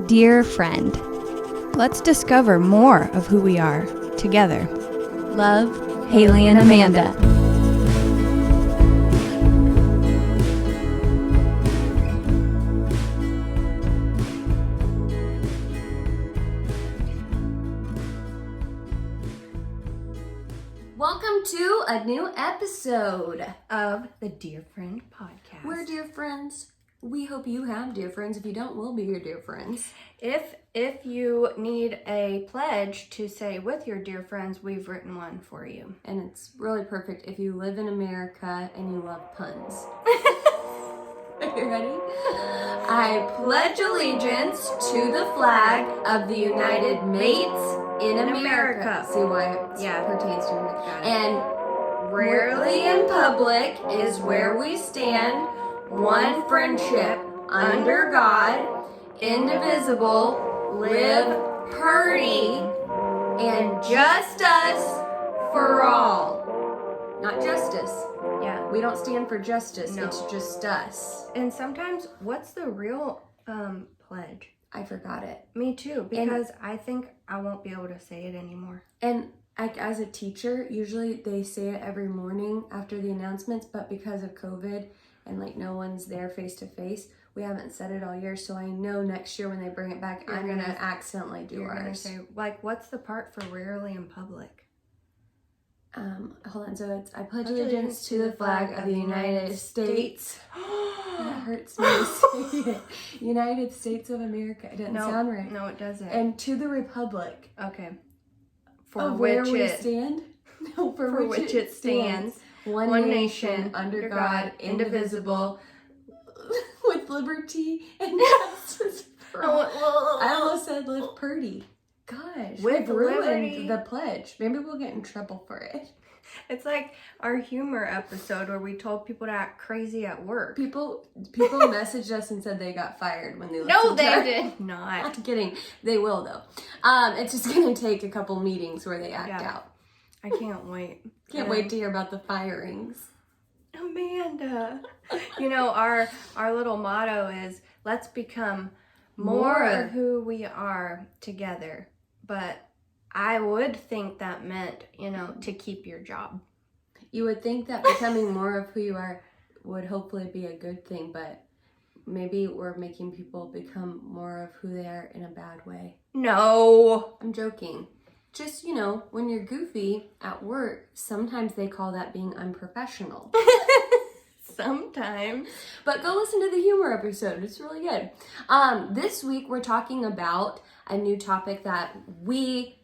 Dear friend, let's discover more of who we are together. Love, Haley and Amanda. Welcome to a new episode Of the Dear Friend podcast. We're dear friends. We hope you have dear friends. If you don't, we'll be your dear friends. If you need a pledge to say with your dear friends, we've written one for you. And it's really perfect if you live in America and you love puns. Are you ready? I pledge allegiance to the flag of the United States in America. See why it pertains to America. And rarely in public is where we stand, one friendship under God, indivisible, live purdy, and just us for all. Not justice. Yeah. We don't stand for justice. No. It's just us. And sometimes, what's the real pledge? I forgot it. Me too, because I think I won't be able to say it anymore. And as a teacher, usually they say it every morning after the announcements, but because of COVID and no one's there face to face, we haven't said it all year. So I know next year when they bring it back, I'm gonna accidentally do You're ours. gonna say, what's the part for rarely in public? Hold on. So it's I pledge allegiance to the flag of the United States. That hurts me to say it. United States of America. It doesn't sound right. No, it doesn't. And to the republic. Okay. For where we stand. No, for which it stands. One nation under God, indivisible, with liberty and justice for all. I almost said live purdy. Gosh, With we've ruined liberty. the pledge. Maybe we'll get in trouble for it. It's like our humor episode where we told people to act crazy at work. People messaged us and said they got fired when they listened No, to they our- did not. I'm kidding. They will though. It's just gonna take a couple meetings where they act out. I can't wait. Can't wait to hear about the firings. Amanda. Our little motto is let's become more of who we are together. But I would think that meant, to keep your job. You would think that becoming more of who you are would hopefully be a good thing, but maybe we're making people become more of who they are in a bad way. No. I'm joking. Just, when you're goofy at work, sometimes they call that being unprofessional. Sometimes. But go listen to the humor episode. It's really good. This week we're talking about a new topic that we,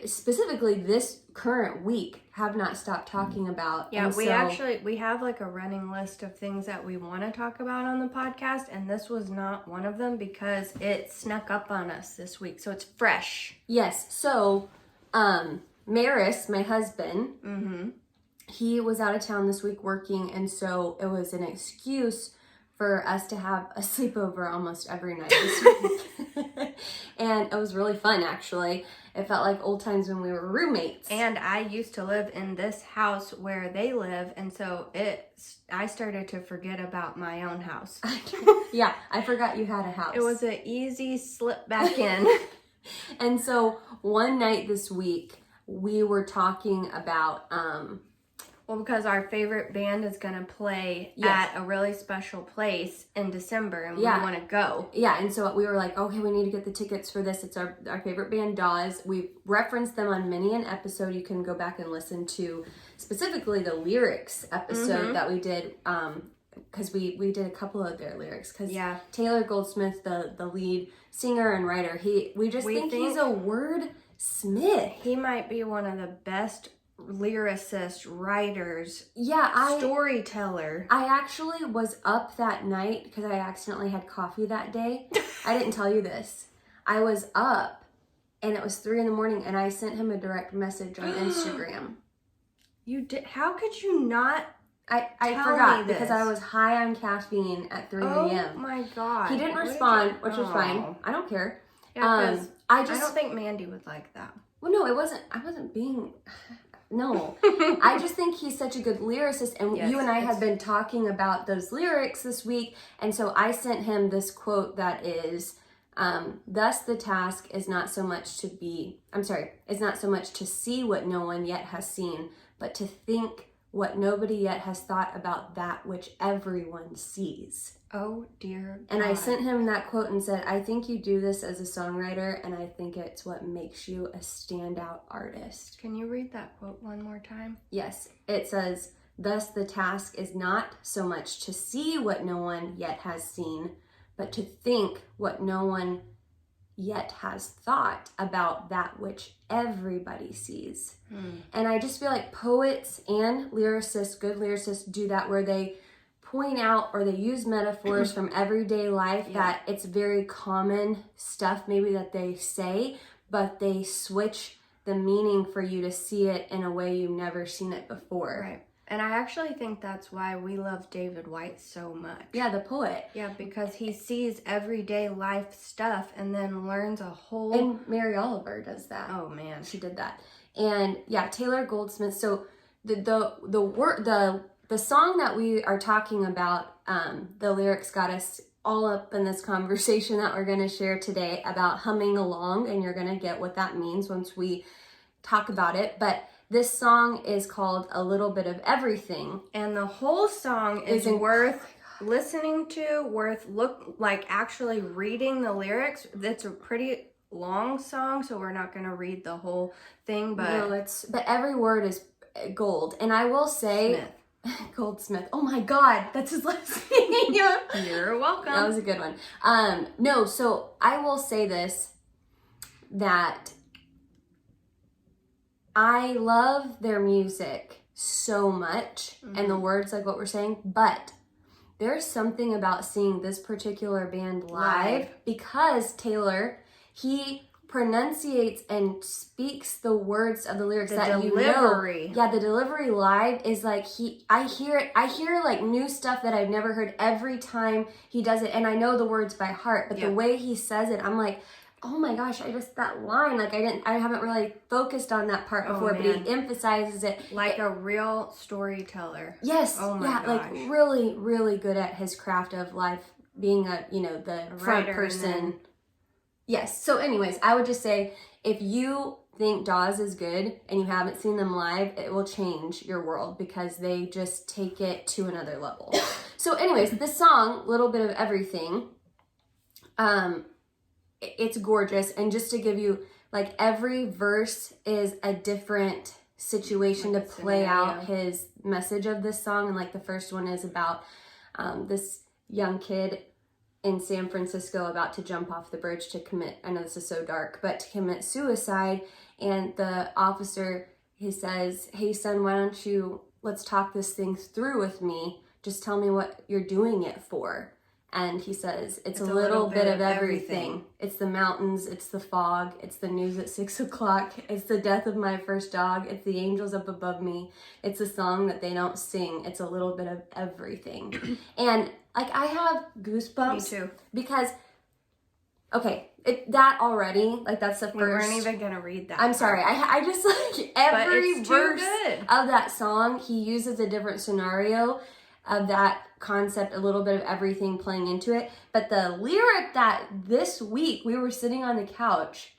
specifically this current week, have not stopped talking about. Yeah, And we have a running list of things that we want to talk about on the podcast, and this was not one of them because it snuck up on us this week, so it's fresh. Yes. So, Maris, my husband, he was out of town this week working, and so it was an excuse for us to have a sleepover almost every night this week. And it was really fun, actually. It felt like old times when we were roommates. And I used to live in this house where they live, and so I started to forget about my own house. Yeah, I forgot you had a house. It was an easy slip back in. And so one night this week, we were talking about... Well, because our favorite band is going to play at a really special place in December, and we want to go. Yeah, and so we were like, okay, we need to get the tickets for this. It's our favorite band, Dawes. We've referenced them on many an episode. You can go back and listen to specifically the lyrics episode that we did, because we did a couple of their lyrics. Because Taylor Goldsmith, the lead singer and writer, we think he's a wordsmith. He might be one of the best lyricist, writers, storyteller. I actually was up that night because I accidentally had coffee that day. I didn't tell you this. I was up and it was 3 a.m. and I sent him a direct message on Instagram. You did? How could you not? I forgot because I was high on caffeine at 3 a.m. Oh my God. He didn't respond, which was fine. I don't care. Yeah, I don't think Mandy would like that. Well, no, I wasn't being... No, I just think he's such a good lyricist, and you and I have been talking about those lyrics this week, and so I sent him this quote that is, Thus the task is not so much to see what no one yet has seen, but to think what nobody yet has thought about that which everyone sees. Oh, dear God. And I sent him that quote and said, I think you do this as a songwriter, and I think it's what makes you a standout artist. Can you read that quote one more time? Yes. It says, thus the task is not so much to see what no one yet has seen, but to think what no one yet has thought about that which everybody sees. And I just feel like poets and lyricists, good lyricists, do that, where they point out or they use metaphors from everyday life that it's very common stuff maybe that they say, but they switch the meaning for you to see it in a way you've never seen it before. Right. And I actually think that's why we love David Whyte so much. Yeah, the poet. Yeah, because he sees everyday life stuff and then learns a whole... And Mary Oliver does that. Oh, man. She did that. And yeah, Taylor Goldsmith. So the song that we are talking about, the lyrics got us all up in this conversation that we're going to share today about humming along, and you're going to get what that means once we talk about it. But this song is called A Little Bit of Everything. And the whole song is worth listening to, actually reading the lyrics. It's a pretty long song, so we're not going to read the whole thing, but... No, but every word is gold. And I will say... Smith. Goldsmith. Oh my God, that's his last name. You're welcome. That was a good one. No, so I will say this, that I love their music so much, and the words, like what we're saying, but there's something about seeing this particular band live. Because Taylor, he pronunciates and speaks the words of the lyrics The that delivery. you know. Yeah, the delivery live is like I hear like new stuff that I've never heard every time he does it, and I know the words by heart, but the way he says it, I'm like, oh my gosh, that line, like I haven't really focused on that part before, but he emphasizes it. Like a real storyteller. Yes. Oh my gosh. Like really, really good at his craft of life, being the front person. Yes. So anyways, I would just say, if you think Dawes is good and you haven't seen them live, it will change your world, because they just take it to another level. So anyways, this song, Little Bit of Everything, it's gorgeous. And just to give you, like, every verse is a different situation to play out his message of this song. And like the first one is about this young kid in San Francisco about to jump off the bridge to commit, I know this is so dark, but to commit suicide. And the officer, he says, hey son, let's talk this thing through with me. Just tell me what you're doing it for. And he says, it's a little bit of everything. It's the mountains, it's the fog, it's the news at 6 o'clock, it's the death of my first dog, it's the angels up above me, it's a song that they don't sing, it's a little bit of everything. And like, I have goosebumps. Me too. Because, okay, that already, like, that's the first. We weren't even going to read that. I'm sorry. I just, like, every verse of that song, he uses a different scenario of that concept, a little bit of everything playing into it. But the lyric that this week we were sitting on the couch,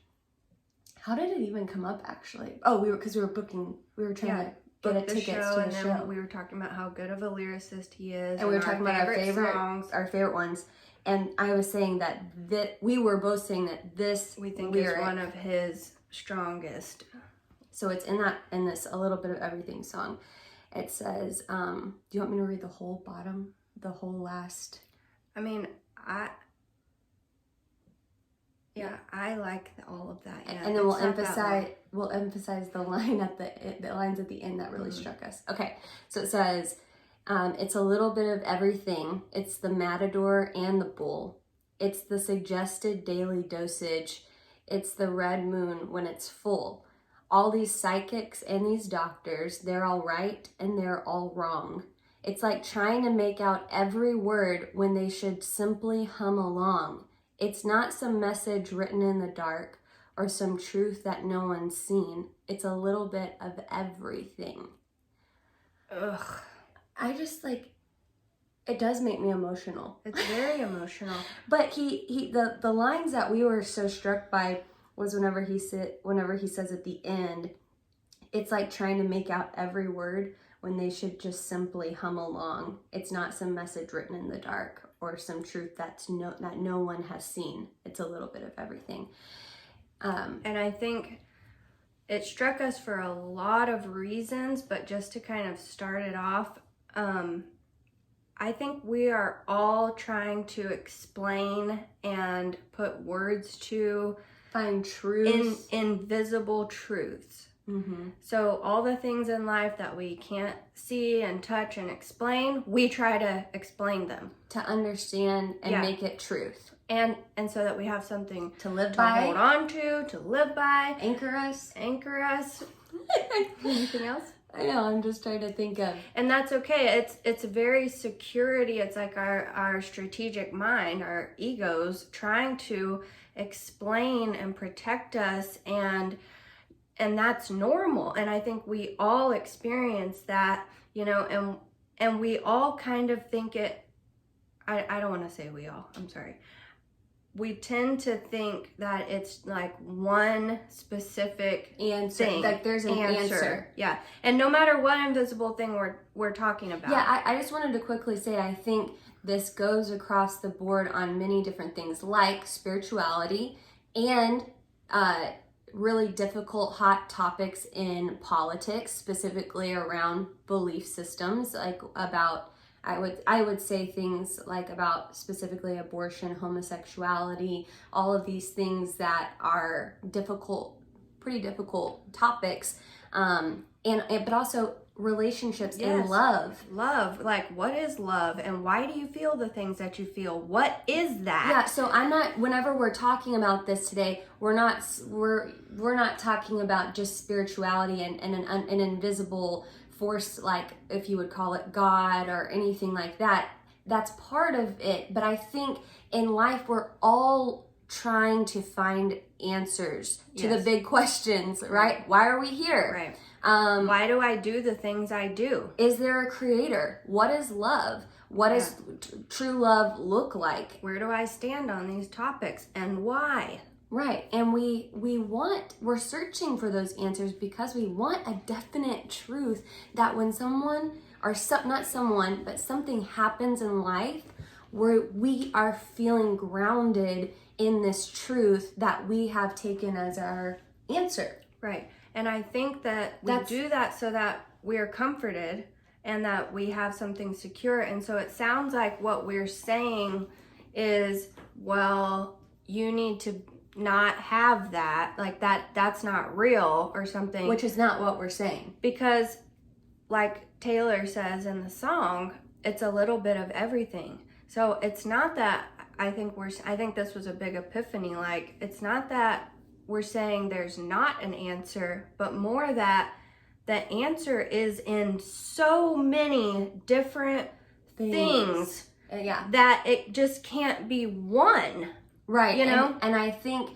how did it even come up, actually? Oh, because we were trying to get a ticket to the show. We were talking about how good of a lyricist he is. And we were talking about our favorite songs. Our favorite ones. And I was saying that we were both saying that this we think lyric is one of his strongest. So it's in this A Little Bit of Everything song. It says, do you want me to read the whole bottom? The whole last? I mean, I like all of that. Yeah. And then we'll emphasize the line the lines at the end that really struck us. Okay, so it says, it's a little bit of everything. It's the matador and the bull. It's the suggested daily dosage. It's the red moon when it's full. All these psychics and these doctors, they're all right and they're all wrong. It's like trying to make out every word when they should simply hum along. It's not some message written in the dark or some truth that no one's seen. It's a little bit of everything. Ugh. I just, like, It does make me emotional. It's very emotional. But the lines that we were so struck by was whenever he says at the end, it's like trying to make out every word when they should just simply hum along. It's not some message written in the dark or some truth that no one has seen. It's a little bit of everything. And I think it struck us for a lot of reasons, but just to kind of start it off, I think we are all trying to explain and put words to find truths, invisible truths. Mm-hmm. So all the things in life that we can't see and touch and explain, we try to explain them. To understand and make it truth. And so that we have something to live by, hold on to live by. Anchor us. Anything else? I know, I'm just trying to think of. And that's okay. It's very security. It's like our strategic mind, our egos trying to explain and protect us, and that's normal. And I think we all experience that, and we all kind of think it, I don't want to say we all, I'm sorry. We tend to think that it's like one specific answer, thing. like there's an answer. Yeah, and no matter what invisible thing we're talking about. Yeah, I just wanted to quickly say, I think this goes across the board on many different things, like spirituality and really difficult hot topics in politics, specifically around belief systems, like about, I would say things like about specifically abortion, homosexuality, all of these things that are pretty difficult topics, but also relationships and love. Love, like what is love and why do you feel the things that you feel? What is that? Yeah, so whenever we're talking about this today, we're not talking about just spirituality and an invisible force, like if you would call it God or anything like that. That's part of it, but I think in life we're all trying to find answers to the big questions, right? Why are we here? Right. Why do I do the things I do? Is there a creator? What is love? What does true love look like? Where do I stand on these topics and why? Right, and we're searching for those answers because we want a definite truth that when something happens in life where we are feeling grounded in this truth that we have taken as our answer. Right, and I think that we do that so that we're comforted and that we have something secure. And so it sounds like what we're saying is, well, you need to not have that, like that's not real or something, which is not what we're saying, because like Taylor says in the song, it's a little bit of everything. So it's not that I think this was a big epiphany, like it's not that we're saying there's not an answer, but more that the answer is in so many different things that it just can't be one. Right, and I think,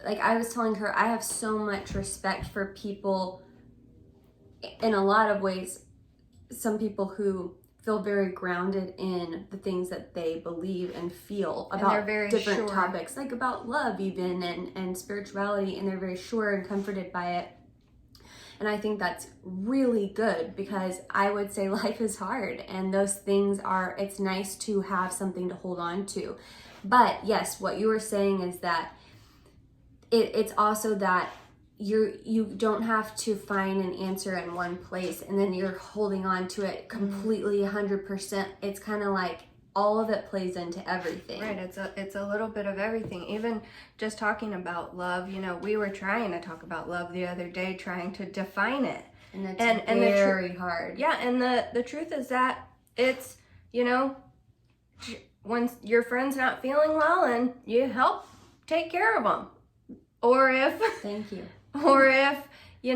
like I was telling her, I have so much respect for people in a lot of ways, some people who feel very grounded in the things that they believe and feel about different topics, like about love even, and spirituality, and they're very sure and comforted by it. And I think that's really good, because I would say life is hard and those things it's nice to have something to hold on to. But yes, what you were saying is that it's also that you don't have to find an answer in one place and then you're holding on to it completely 100%. It's kind of like all of it plays into everything. Right, it's a little bit of everything. Even just talking about love, we were trying to talk about love the other day, trying to define it. And it's very hard. Yeah, and the truth is that it's, when your friend's not feeling well and you help take care of them. Or if... Thank you. Or if, you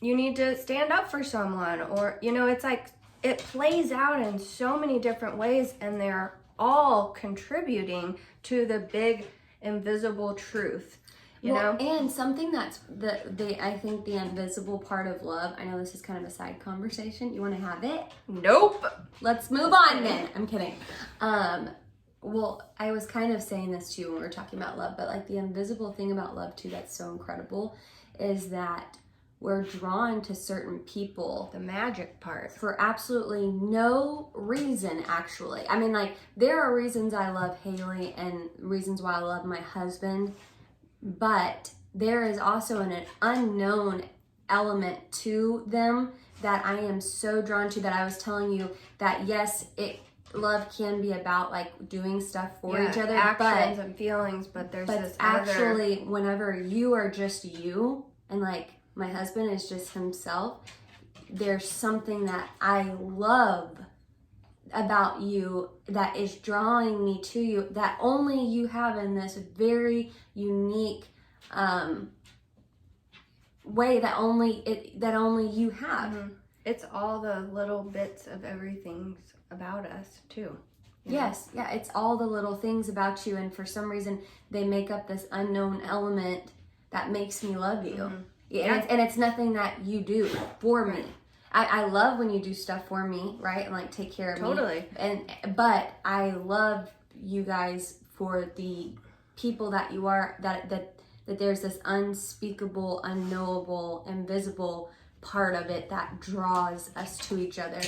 need to stand up for someone, or, it's like it plays out in so many different ways, and they're all contributing to the big invisible truth. you know? And something that's I think the invisible part of love, I know this is kind of a side conversation. You want to have it? Nope. Let's move on then. I'm kidding. Well, I was kind of saying this too when we were talking about love, but like the invisible thing about love too that's so incredible is that we're drawn to certain people. The magic part. For absolutely no reason, actually. I mean, like, there are reasons I love Haley and reasons why I love my husband, but there is also an unknown element to them that I am so drawn to, that I was telling you that, yes, love can be about, like, doing stuff for each other. Actions and feelings, but there's this actually, whenever you are just you, and, like, my husband is just himself, there's something that I love about you that is drawing me to you that only you have in this very unique way that only you have. Mm-hmm. It's all the little bits of everything about us too. Yes, yeah, it's all the little things about you, and for some reason they make up this unknown element that makes me love you. Mm-hmm. Yeah. And it's nothing that you do for me. I love when you do stuff for me, right? And like take care of me. Totally. But I love you guys for the people that you are, that there's this unspeakable, unknowable, invisible part of it that draws us to each other.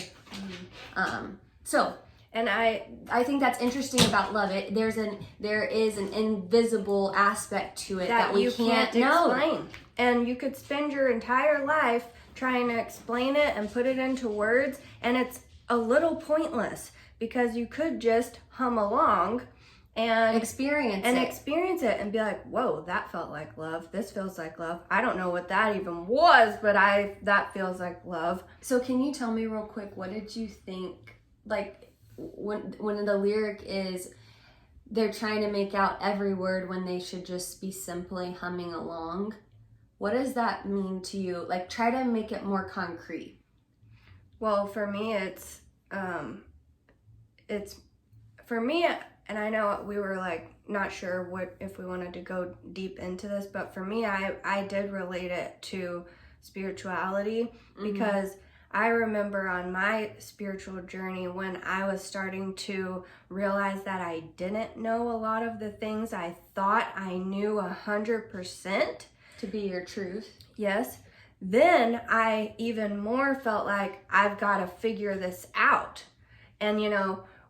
And I think that's interesting about love. There is an invisible aspect to it that we can't explain. And you could spend your entire life trying to explain it and put it into words, and it's a little pointless because you could just hum along and experience it and be like, whoa, that felt like love. This feels like love. I don't know what that even was, but that feels like love. So can you tell me real quick, what did you think, like, when the lyric is they're trying to make out every word when they should just be simply humming along? What does that mean to you? Like, try to make it more concrete. Well, for me, it's for me, and I know we were like not sure if we wanted to go deep into this, but for me, I did relate it to spirituality because I remember on my spiritual journey when I was starting to realize that I didn't know a lot of the things I thought I knew 100%. To be your truth. Yes. Then I even more felt like I've got to figure this out. And,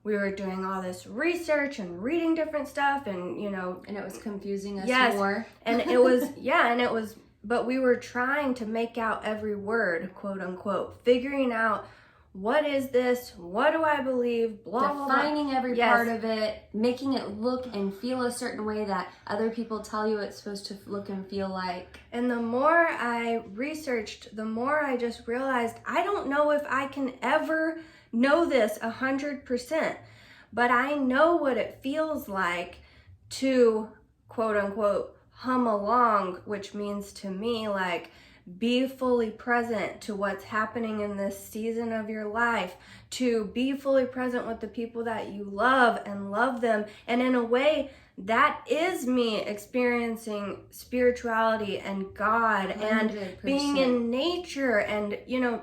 we were doing all this research and reading different stuff and, And it was confusing us more. And it was, but we were trying to make out every word, quote unquote, figuring out what is this? What do I believe? Blah, blah, blah. Defining every part of it, making it look and feel a certain way that other people tell you it's supposed to look and feel like. And the more I researched, the more I just realized I don't know if I can ever know this 100%, but I know what it feels like to, quote unquote, hum along, which means to me like be fully present to what's happening in this season of your life, to be fully present with the people that you love and love them. And in a way, that is me experiencing spirituality and God 100%. And being in nature and,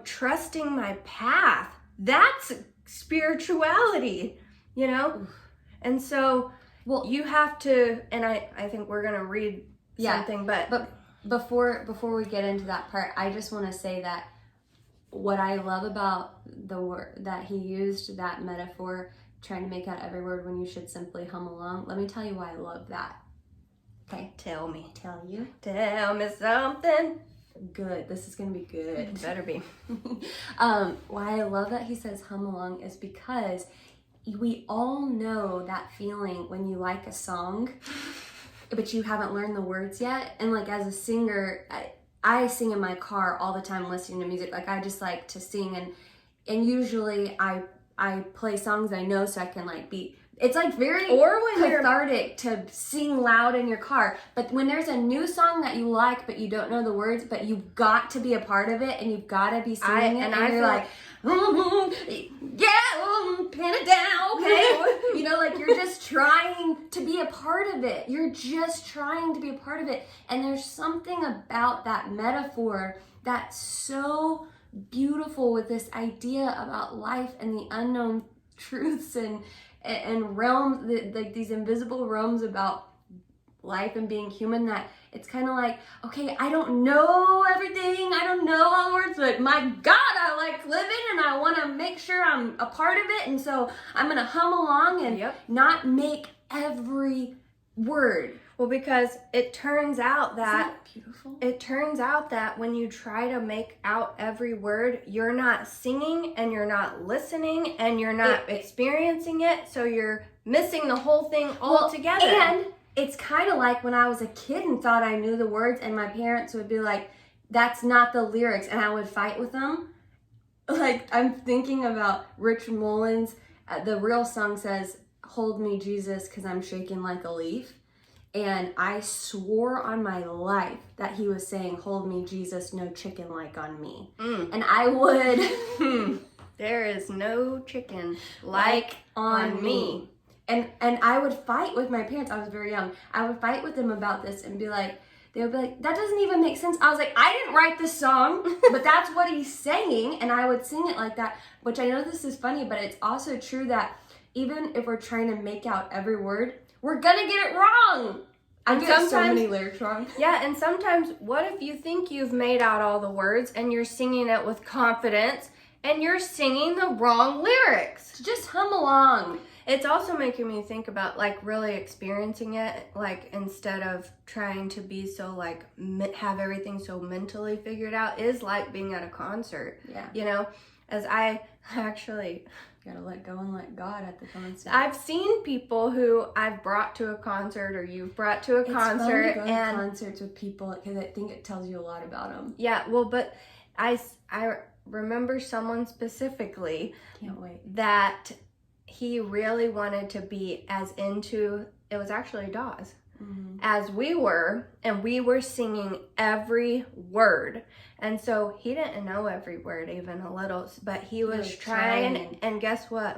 trusting my path. That's spirituality, And so, you have to, and I think we're going to read something, but before we get into that part, I just want to say that what I love about the word that he used, that metaphor, trying to make out every word when you should simply hum along. Let me tell you why I love that. Okay, tell me. Tell you. Tell me something. Good. This is going to be good. It better be. Why I love that he says hum along is because we all know that feeling when you like a song but you haven't learned the words yet. And like as a singer, I sing in my car all the time listening to music. Like I just like to sing, and usually I play songs I know so I can like be. It's like very cathartic to sing loud in your car. But when there's a new song that you like but you don't know the words, but you've got to be a part of it and you've got to be singing it, and you're like, pin it down, okay? You know, like you're just trying to be a part of it. You're just trying to be a part of it. And there's something about that metaphor that's so beautiful with this idea about life and the unknown truths and realms, like these invisible realms about life and being human, that it's kind of like, okay, I don't know everything, I don't know all the words, but my God, I like living and I want to make sure I'm a part of it, and so I'm going to hum along and not make every word. Well, because it turns out that beautiful? It turns out that when you try to make out every word, you're not singing and you're not listening and you're not experiencing it, so you're missing the whole thing altogether. And it's kind of like when I was a kid and thought I knew the words, and my parents would be like, that's not the lyrics, and I would fight with them. Like, I'm thinking about Rich Mullins. The real song says, "Hold me, Jesus, because I'm shaking like a leaf." And I swore on my life that he was saying, "Hold me, Jesus, no chicken like on me." And I would... There is no chicken like on me. And I would fight with my parents. I was very young. I would fight with them about this and be like, they would be like, that doesn't even make sense. I was like, I didn't write this song, but that's what he's saying. And I would sing it like that, which I know this is funny, but it's also true that even if we're trying to make out every word, we're gonna get it wrong. I get so many lyrics wrong. Yeah, and sometimes, what if you think you've made out all the words and you're singing it with confidence and you're singing the wrong lyrics? Just hum along. It's also making me think about, like, really experiencing it, like, instead of trying to be so, like, have everything so mentally figured out, is like being at a concert. Yeah. You know, as I actually... Gotta let go and let God at the concert. I've seen people who I've brought to a concert, or you've brought to a concert. It's fun to go to concerts with people, because I think it tells you a lot about them. Yeah, well, but I remember someone specifically... Can't wait. ...that... he really wanted to be as into, it was actually Dawes, as we were, and we were singing every word. And so he didn't know every word even a little, but he was trying, and guess what?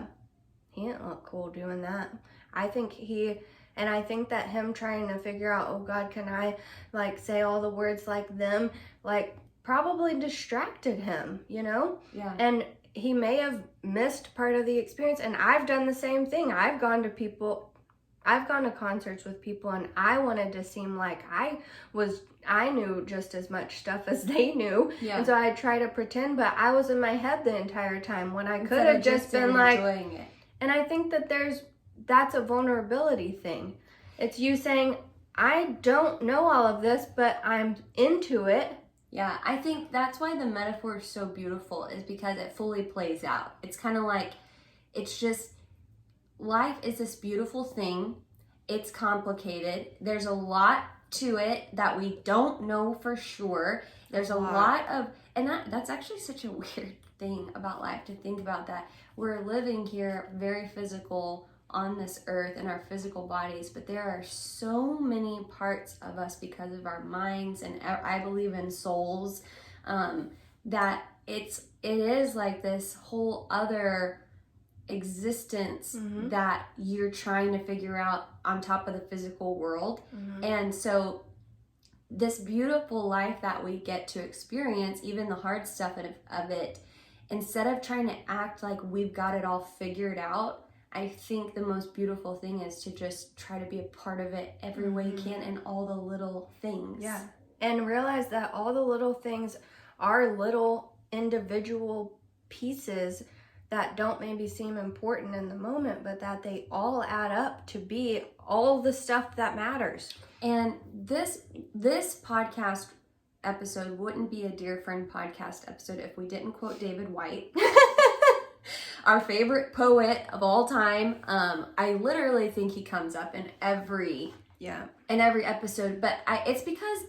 He didn't look cool doing that. I think that him trying to figure out, oh God, can I, like, say all the words like them, like, probably distracted him, you know? Yeah. And he may have missed part of the experience, and I've done the same thing. I've gone to concerts with people, and I wanted to seem like I knew just as much stuff as they knew. Yeah. And so I try to pretend, but I was in my head the entire time when I could have just been like, enjoying it. And I think that that's a vulnerability thing. It's you saying, I don't know all of this, but I'm into it. Yeah, I think that's why the metaphor is so beautiful, is because it fully plays out. It's kind of like, it's just, life is this beautiful thing. It's complicated. There's a lot to it that we don't know for sure. There's a lot of, and that's actually such a weird thing about life, to think about that. We're living here very physical on this earth in our physical bodies, but there are so many parts of us because of our minds, and I believe in souls, that it is like this whole other existence that you're trying to figure out on top of the physical world. And so this beautiful life that we get to experience, even the hard stuff of it, instead of trying to act like we've got it all figured out, I think the most beautiful thing is to just try to be a part of it every way you can, in all the little things. Yeah. And realize that all the little things are little individual pieces that don't maybe seem important in the moment, but that they all add up to be all the stuff that matters. And this podcast episode wouldn't be a Dear Friend podcast episode if we didn't quote David Whyte. Our favorite poet of all time. I literally think he comes up in every episode, but it's because,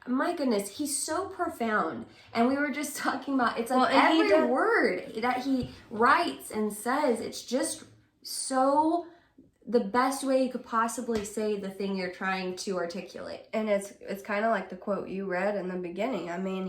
my goodness, he's so profound. And we were just talking about, it's like every word that he writes and says, it's just so the best way you could possibly say the thing you're trying to articulate. And it's kind of like the quote you read in the beginning. I mean,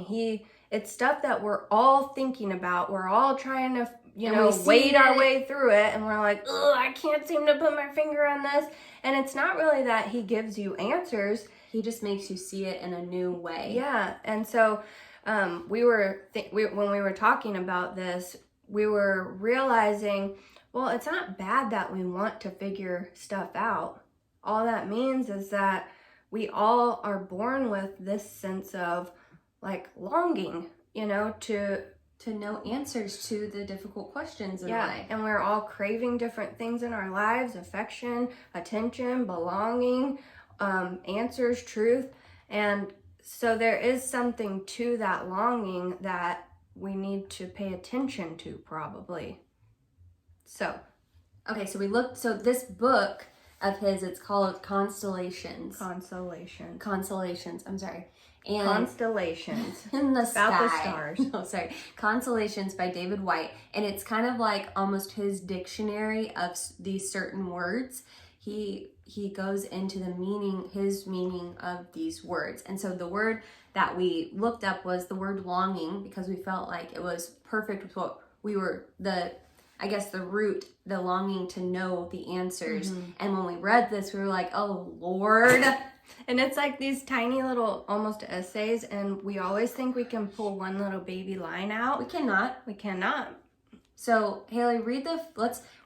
It's stuff that we're all thinking about. We're all trying to, we wade our it. way through it. And we're like, oh, I can't seem to put my finger on this. And it's not really that he gives you answers. He just makes you see it in a new way. Yeah. And so when we were talking about this, we were realizing, well, it's not bad that we want to figure stuff out. All that means is that we all are born with this sense of like longing, to know answers to the difficult questions in life. And we're all craving different things in our lives: affection, attention, belonging, answers, truth. And so there is something to that longing that we need to pay attention to, probably. So okay, so this book of his, it's called Consolations. Consolations, I'm sorry. And Constellations. In the sky. About the stars. No, sorry. Consolations by David Whyte. And it's kind of like almost his dictionary of these certain words. He goes into his meaning of these words. And so the word that we looked up was the word longing, because we felt like it was perfect with what we were, the root, the longing to know the answers. Mm-hmm. And when we read this, we were like, oh, Lord. And it's like these tiny little almost essays, and we always think we can pull one little baby line out. We cannot. So, Haley, why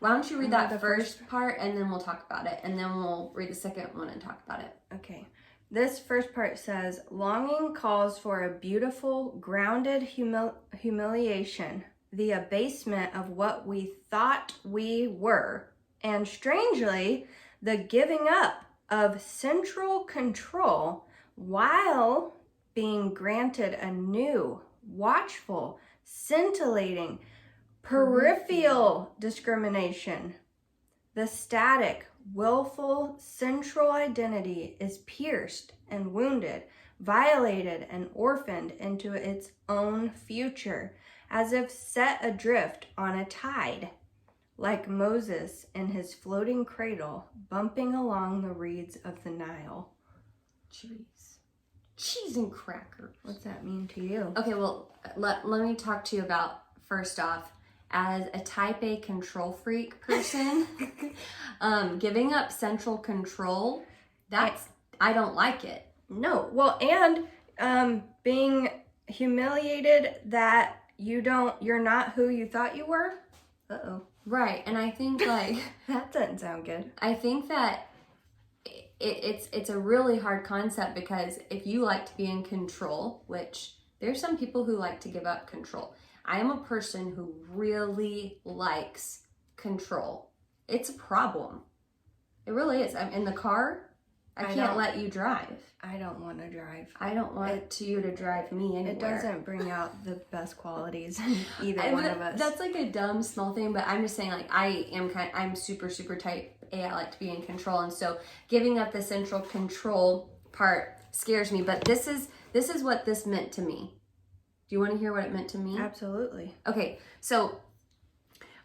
don't you read that first part, and then we'll talk about it, and then we'll read the second one and talk about it. Okay. This first part says, longing calls for a beautiful, grounded humiliation, the abasement of what we thought we were, and strangely, the giving up of central control while being granted a new, watchful, scintillating, peripheral discrimination. The static, willful, central identity is pierced and wounded, violated and orphaned into its own future, as if set adrift on a tide, like Moses in his floating cradle, bumping along the reeds of the Nile. Cheese and crackers. What's that mean to you? Okay, well, let me talk to you about, first off, as a type A control freak person, giving up central control, I don't like it. No, well, and being humiliated that you're not who you thought you were. Uh-oh. Right, and I think like that doesn't sound good. I think that it's a really hard concept, because if you like to be in control, which there's some people who like to give up control. I am a person who really likes control. It's a problem. It really is. I'm in the car. I can't let you drive. I don't want to drive. I don't want you to drive me anywhere. It doesn't bring out the best qualities in either one of us. That's like a dumb small thing, but I'm just saying, like, I'm super, super type A. I like to be in control, and so giving up the central control part scares me. But this is what this meant to me. Do you want to hear what it meant to me? Absolutely. Okay, so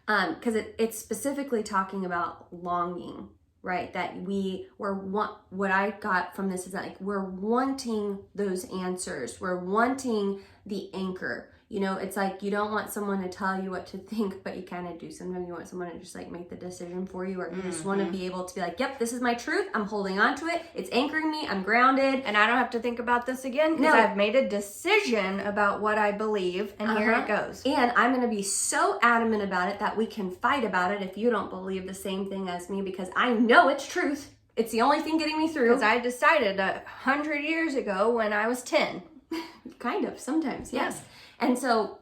because it's specifically talking about longing. Right, that what I got from this is that, like, we're wanting those answers. We're wanting the anchor. It's like you don't want someone to tell you what to think, but you kind of do. Sometimes you want someone to just like make the decision for you, or you just want to be able to be like, yep, this is my truth. I'm holding on to it. It's anchoring me. I'm grounded. And I don't have to think about this again, because I've made a decision about what I believe, and here it goes. And I'm going to be so adamant about it that we can fight about it if you don't believe the same thing as me, because I know it's truth. It's the only thing getting me through. Because I decided 100 years ago when I was 10. Kind of, sometimes, yes. And so,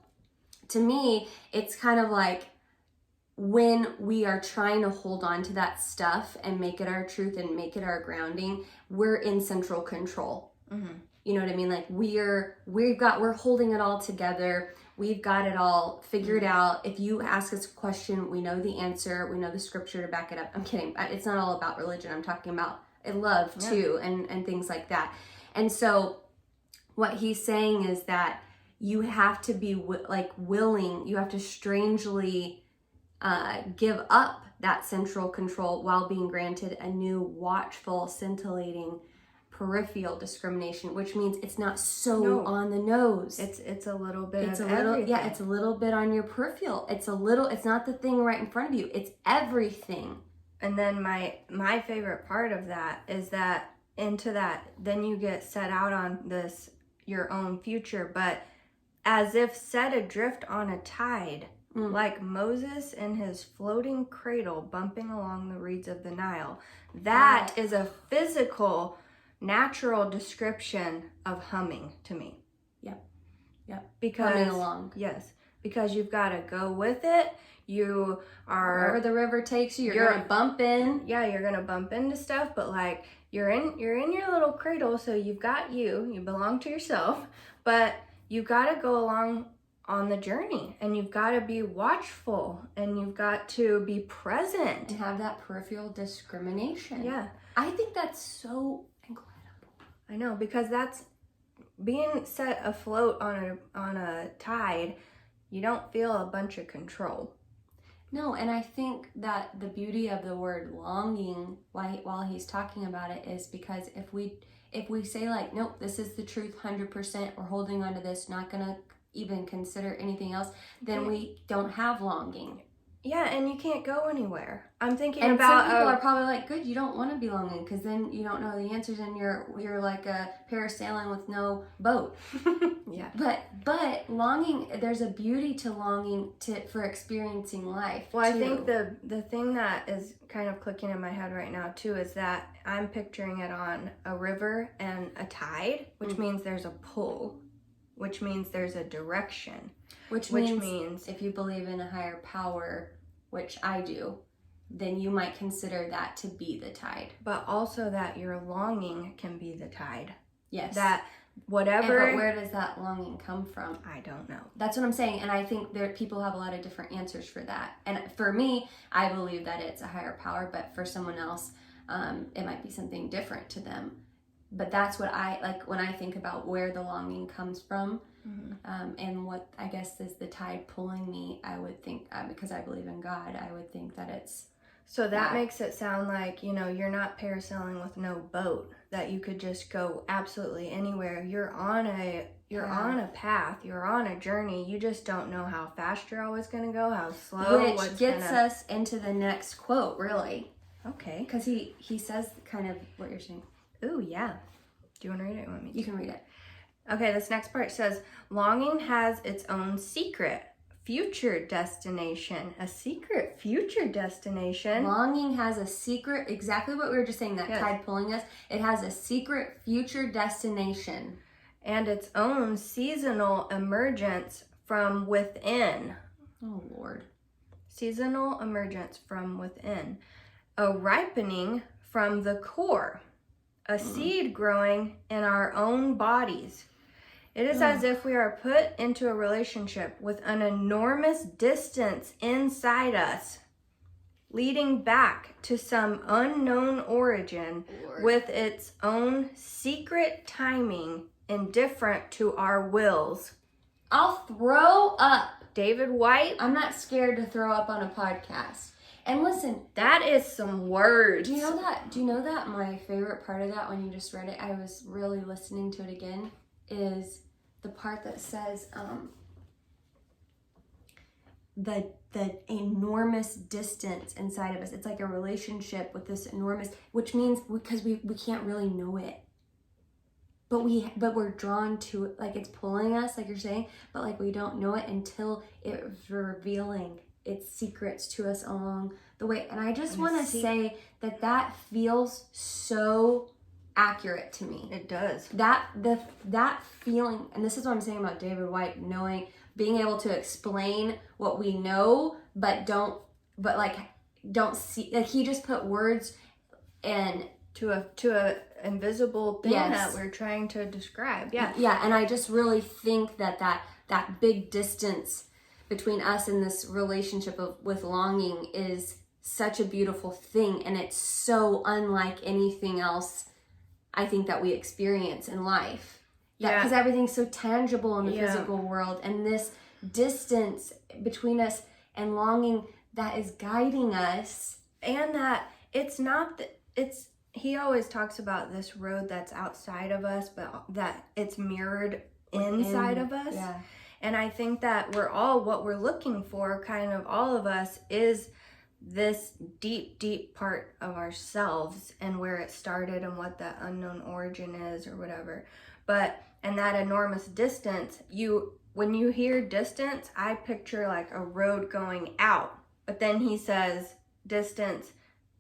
to me, it's kind of like when we are trying to hold on to that stuff and make it our truth and make it our grounding, we're in central control. Mm-hmm. You know what I mean? Like we're holding it all together. We've got it all figured out. If you ask us a question, we know the answer. We know the scripture to back it up. I'm kidding. It's not all about religion. I'm talking about love too, and things like that. And so what he's saying is that you have to be willing, you have to strangely give up that central control while being granted a new, watchful, scintillating, peripheral discrimination, which means it's not so on the nose. It's a little bit it's of a little everything. Yeah, it's a little bit on your peripheral. It's not the thing right in front of you. It's everything. And then my favorite part of that is that into that, then you get set out on this your own future, but as if set adrift on a tide, like Moses in his floating cradle bumping along the reeds of the Nile. That is a physical, natural description of humming to me. Yep. Because humming along. Yes, because you've got to go with it. You are wherever the river takes you. You're gonna bump in. Yeah, you're gonna bump into stuff, but like you're in your little cradle, so you've got you belong to yourself, but you got to go along on the journey, and you've got to be watchful, and you've got to be present and have that peripheral discrimination. Yeah, I think that's so incredible. I know, because that's being set afloat on a tide. You don't feel a bunch of control. No, and I think that the beauty of the word longing while he's talking about it is because if we say like, nope, this is the truth 100%, we're holding on to this, not gonna even consider anything else, then we don't have longing. Yeah, and you can't go anywhere. I'm thinking and about some people are probably like, good, you don't want to be longing because then you don't know the answers and you're like a parasailing with no boat. Yeah. But longing, there's a beauty to longing for experiencing life. Well, too. I think the thing that is kind of clicking in my head right now too is that I'm picturing it on a river and a tide, which means there's a pull, which means there's a direction, which means if you believe in a higher power, which I do, then you might consider that to be the tide. But also that your longing can be the tide. Yes. That whatever. But where does that longing come from? I don't know. That's what I'm saying. And I think people have a lot of different answers for that. And for me, I believe that it's a higher power, but for someone else, it might be something different to them. But that's what I like when I think about where the longing comes from. And what I guess is the tide pulling me. I would think, because I believe in God, I would think that it's. So that makes it sound like, you're not parasailing with no boat, that you could just go absolutely anywhere. You're on a path, you're on a journey. You just don't know how fast you're always going to go, how slow. Which gets us into the next quote, really. Okay. Because he says kind of what you're saying. Ooh, yeah. Do you want to read it? You can read it. Okay, this next part says, longing has its own secret future destination. A secret future destination. Longing has a secret, exactly what we were just saying, that tide pulling us. It has a secret future destination. And its own seasonal emergence from within. Oh, Lord. Seasonal emergence from within. A ripening from the core. A seed growing in our own bodies. It is as if we are put into a relationship with an enormous distance inside us, leading back to some unknown origin with its own secret timing indifferent to our wills. I'll throw up. David Whyte. I'm not scared to throw up on a podcast. And listen, that is some words. Do you know that my favorite part of that, when you just read it, I was really listening to it again, is the part that says the enormous distance inside of us. It's like a relationship with this enormous, which means because we can't really know it. But we're drawn to it, like it's pulling us, like you're saying, but like we don't know it until it's revealing its secrets to us along the way. And I just want to say that feels so accurate to me. It does. That feeling, and this is what I'm saying about David Whyte, being able to explain what we know, but don't see, like he just put words and to a invisible thing that we're trying to describe. Yeah. Yeah, and I just really think that big distance between us and this relationship with longing is such a beautiful thing, and it's so unlike anything else I think that we experience in life. Because everything's so tangible in the physical world, and this distance between us and longing that is guiding us. And that it's not he always talks about this road that's outside of us, but that it's mirrored inside of us. Yeah. And I think that what we're looking for, kind of all of us, is this deep, deep part of ourselves and where it started and what that unknown origin is or whatever. And that enormous distance, when you hear distance, I picture like a road going out, but then he says distance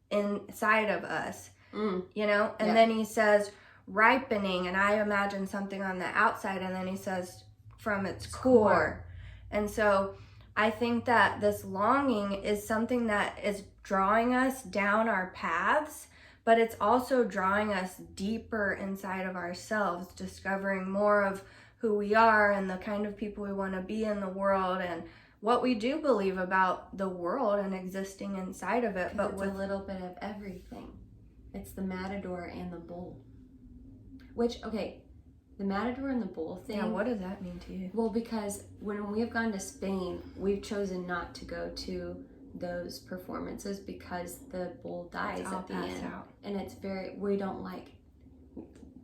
inside of us, and then he says ripening, and I imagine something on the outside, and then he says from its core. And so I think that this longing is something that is drawing us down our paths, but it's also drawing us deeper inside of ourselves, discovering more of who we are and the kind of people we want to be in the world and what we do believe about the world and existing inside of it. But with a little bit of everything. It's the matador and the bull. Which, okay, the matador and the bull thing. Yeah, what does that mean to you? Well, because when we have gone to Spain, we've chosen not to go to those performances because the bull dies at the end. Out. And it's we don't like,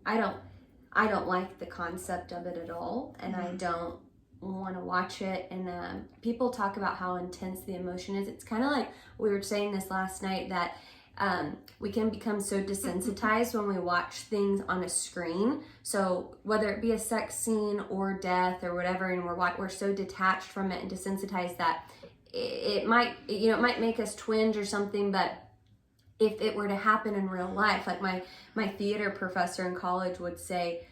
I don't like the concept of it at all, and I don't want to watch it. And people talk about how intense the emotion is. It's kind of like we were saying this last night, that we can become so desensitized when we watch things on a screen. So whether it be a sex scene or death or whatever, and we're so detached from it and desensitized that it might make us twinge or something. But if it were to happen in real life, like my theater professor in college would say,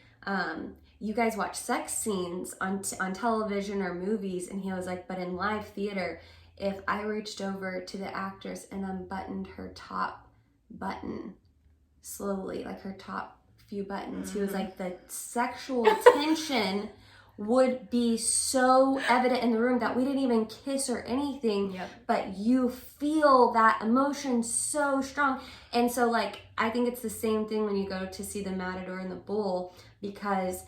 you guys watch sex scenes on television or movies, and he was like, but in live theater, if I reached over to the actress and unbuttoned her top button slowly, like her top few buttons, he was like, the sexual tension would be so evident in the room that we didn't even kiss or anything, but you feel that emotion so strong. And so, like, I think it's the same thing when you go to see the matador and the bull, because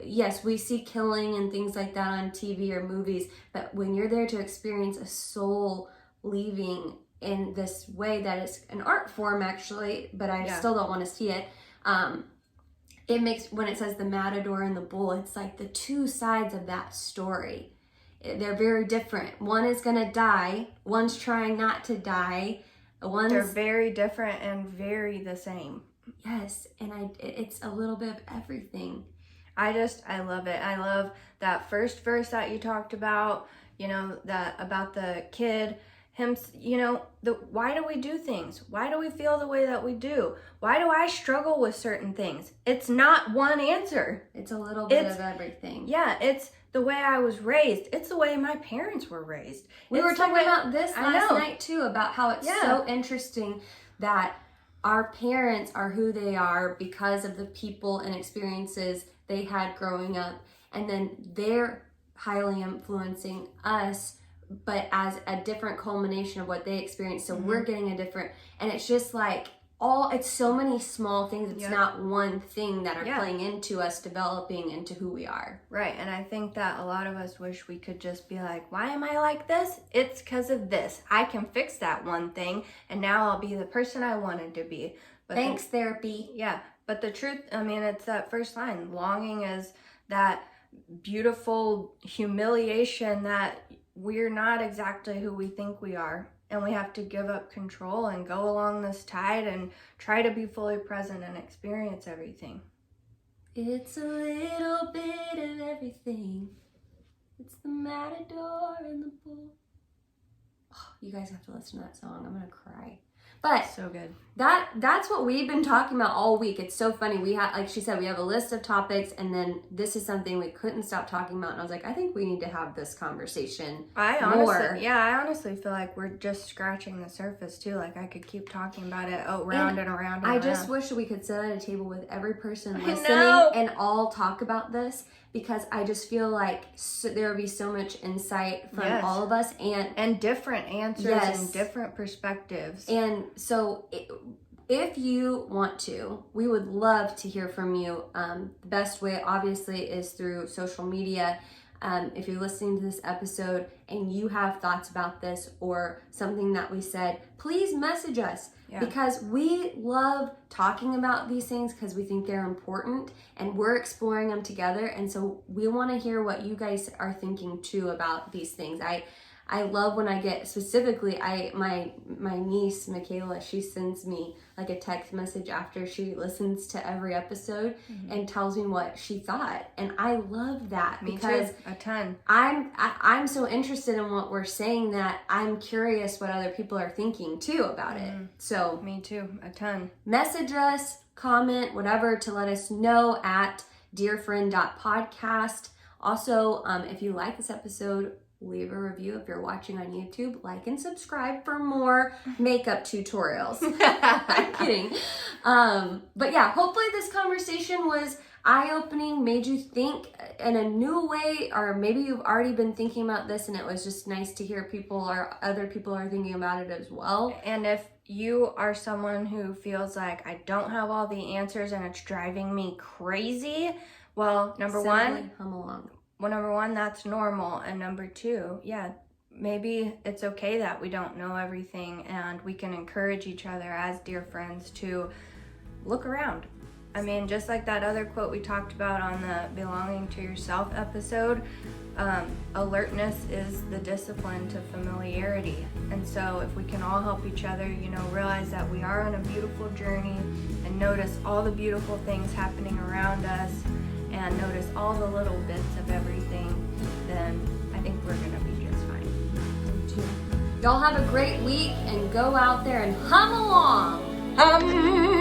yes, we see killing and things like that on TV or movies, but when you're there to experience a soul leaving in this way that is an art form, actually, but I still don't want to see it. It makes, when it says the matador and the bull, it's like the two sides of that story. They're very different. One is going to die. One's trying not to die. They're very different and very the same. Yes, and it's a little bit of everything. I love it. I love that first verse that you talked about, that about the kid, him, why do we do things? Why do we feel the way that we do? Why do I struggle with certain things? It's not one answer. It's a little bit of everything. Yeah, it's the way I was raised. It's the way my parents were raised. We were talking about this last night too, about how it's so interesting that our parents are who they are because of the people and experiences they had growing up, and then they're highly influencing us, but as a different culmination of what they experienced. So we're getting a different, and it's just like it's so many small things. It's not one thing that are playing into us developing into who we are. Right. And I think that a lot of us wish we could just be like, why am I like this? It's because of this. I can fix that one thing, and now I'll be the person I wanted to be. But thanks, therapy. Yeah. But the truth, it's that first line. Longing is that beautiful humiliation that we're not exactly who we think we are. And we have to give up control and go along this tide and try to be fully present and experience everything. It's a little bit of everything. It's the matador and the bull. Oh, you guys have to listen to that song. I'm going to cry. But so good. That's what we've been talking about all week. It's so funny. We have, like she said, we have a list of topics, and then this is something we couldn't stop talking about. And I was like, I think we need to have this conversation more. I honestly feel like we're just scratching the surface too. Like I could keep talking about it around and around. And I just wish we could sit at a table with every person listening and all talk about this, because I just feel like there would be so much insight from all of us and different answers and different perspectives. And so if you want to, we would love to hear from you. The best way obviously is through social media. if you're listening to this episode and you have thoughts about this or something that we said, please message us. Yeah. Because we love talking about these things because we think they're important and we're exploring them together. And so we want to hear what you guys are thinking too about these things. I love when I get specifically, my niece, Michaela, she sends me like a text message after she listens to every episode and tells me what she thought. And I love that because too, a ton. I'm so interested in what we're saying that I'm curious what other people are thinking too about it. So me too, a ton. Message us, comment, whatever, to let us know at dearfriend.podcast. Also, if you like this episode, leave a review. If you're watching on YouTube, like and subscribe for more makeup tutorials. I'm kidding. But yeah, hopefully this conversation was eye-opening, made you think in a new way, or maybe you've already been thinking about this and it was just nice to hear people or other people are thinking about it as well. And if you are someone who feels like I don't have all the answers and it's driving me crazy, well, number one, hum along. Well, number one, that's normal. And number two, yeah, maybe it's okay that we don't know everything and we can encourage each other as dear friends to look around. I mean, just like that other quote we talked about on the Belonging to Yourself episode, alertness is the discipline to familiarity. And so if we can all help each other, realize that we are on a beautiful journey and notice all the beautiful things happening around us and notice all the little bits of everything, then I think we're gonna be just fine. Y'all have a great week and go out there and hum along. Hum!